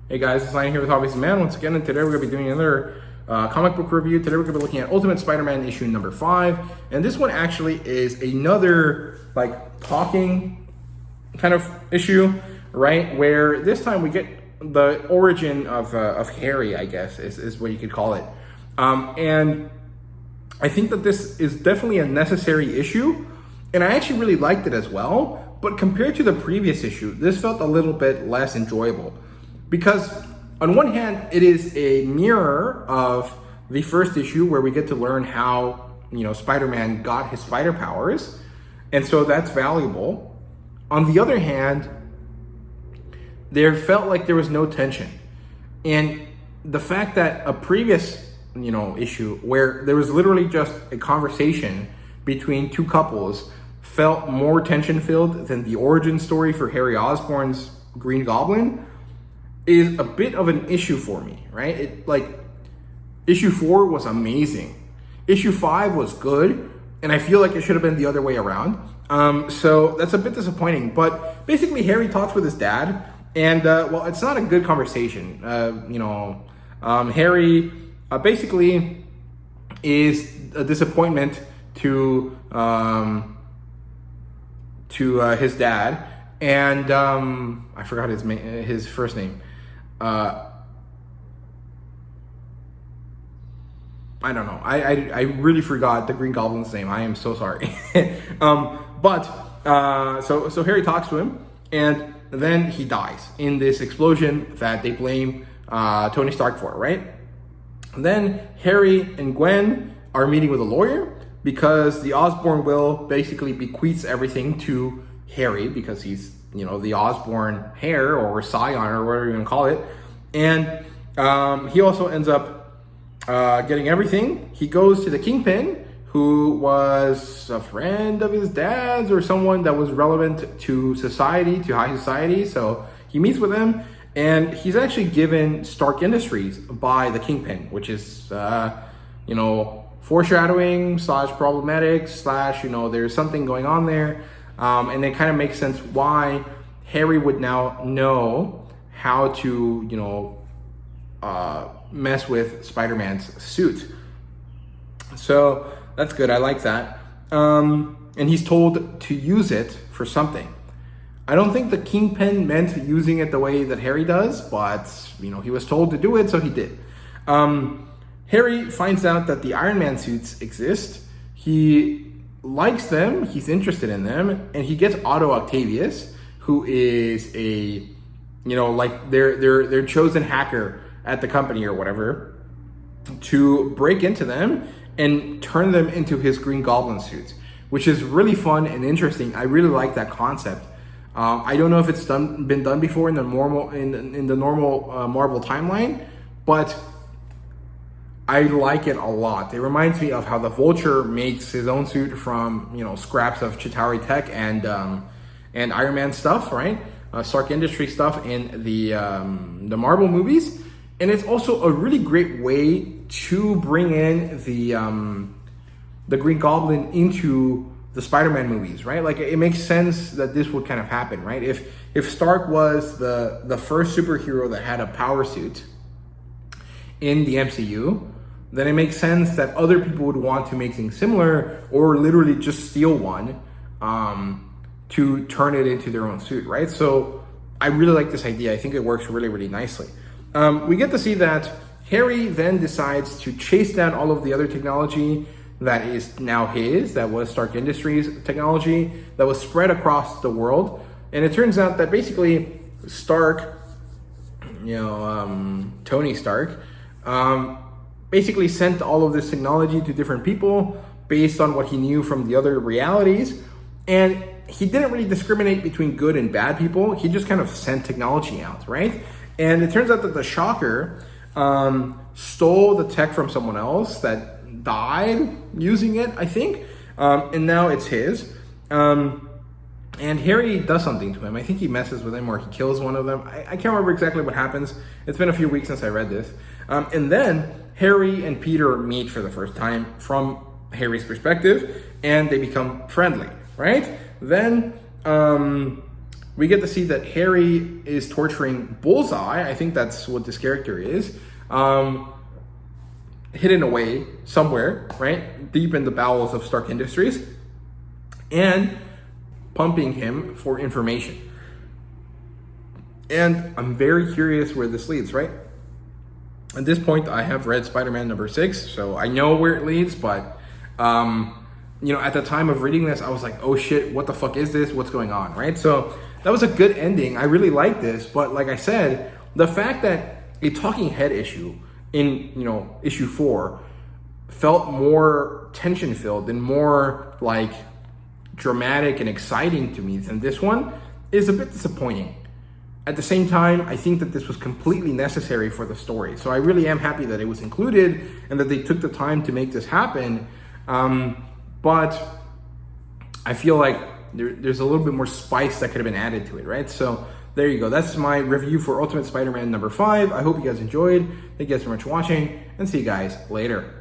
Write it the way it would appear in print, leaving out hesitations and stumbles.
Hey guys, it's Ryan here with HobbiesofaMan once again, and today we're going to be doing another comic book review. Today we're going to be looking at Ultimate Spider-Man issue number 5, and this one actually is another like talking kind of issue, right? Where this time we get the origin of Harry, I guess is what you could call it, and I think that this is definitely a necessary issue, and I actually really liked it as well. But compared to the previous issue, this felt a little bit less enjoyable. Because on one hand, it is a mirror of the first issue where we get to learn how, Spider-Man got his spider powers. And so that's valuable. On the other hand, there felt like there was no tension. And the fact that a previous, issue where there was literally just a conversation between two couples felt more tension-filled than the origin story for Harry Osborn's Green Goblin is a bit of an issue for me, right? Issue 4 was amazing. Issue 5 was good, and I feel like it should have been the other way around. So that's a bit disappointing. But basically, Harry talks with his dad, and it's not a good conversation. Harry basically is a disappointment to his dad, and I forgot his first name. I don't know. I really forgot the Green Goblin's name. I am so sorry. So Harry talks to him, and then he dies in this explosion that they blame Tony Stark for, right? And then Harry and Gwen are meeting with a lawyer because the Osborn will basically bequeaths everything to Harry because he's the Osborn heir or scion or whatever you want to call it. And he also ends up getting everything. He goes to the Kingpin, who was a friend of his dad's or someone that was relevant to society, to high society. So he meets with him, and he's actually given Stark Industries by the Kingpin, which is, foreshadowing / problematic / there's something going on there. And it kind of makes sense why Harry would now know how to, mess with Spider-Man's suit. So that's good. I like that. And he's told to use it for something. I don't think the Kingpin meant using it the way that Harry does, but, he was told to do it, so he did. Harry finds out that the Iron Man suits exist. He likes them, he's interested in them, and he gets Otto Octavius, who is a, their chosen hacker at the company or whatever, to break into them and turn them into his Green Goblin suits, which is really fun and interesting. I really like that concept. I don't know if it's been done before in the normal Marvel timeline, but I like it a lot. It reminds me of how the Vulture makes his own suit from scraps of Chitauri tech and Iron Man stuff, right? Stark Industry stuff in the Marvel movies, and it's also a really great way to bring in the Green Goblin into the Spider-Man movies, right? Like, it makes sense that this would kind of happen, right? If Stark was the first superhero that had a power suit in the MCU, then it makes sense that other people would want to make things similar or literally just steal one to turn it into their own suit, right? So I really like this idea. I think it works really, really nicely. We get to see that Harry then decides to chase down all of the other technology that is now his, that was Stark Industries technology, that was spread across the world. And it turns out that basically Stark, Tony Stark, basically sent all of this technology to different people based on what he knew from the other realities. And he didn't really discriminate between good and bad people. He just kind of sent technology out, right? And it turns out that the Shocker stole the tech from someone else that died using it, I think. And now it's his. And Harry does something to him. I think he messes with him or he kills one of them. I can't remember exactly what happens. It's been a few weeks since I read this. And then Harry and Peter meet for the first time from Harry's perspective, and they become friendly, right? Then we get to see that Harry is torturing Bullseye. I think that's what this character is. Hidden away somewhere, right? Deep in the bowels of Stark Industries. And pumping him for information. And I'm very curious where this leads, right? At this point, I have read Spider-Man number 6, so I know where it leads, but you know, at the time of reading this, I was like, oh shit, what the fuck is this? What's going on, right? So that was a good ending. I really like this, but like I said, the fact that a talking head issue in, you know, issue 4 felt more tension filled and more like dramatic and exciting to me than this one is a bit disappointing. At the same time, I think that this was completely necessary for the story. So I really am happy that it was included and that they took the time to make this happen. But I feel like there's a little bit more spice that could have been added to it, right? So there you go. That's my review for Ultimate Spider-Man number 5. I hope you guys enjoyed. Thank you guys so much for watching, and see you guys later.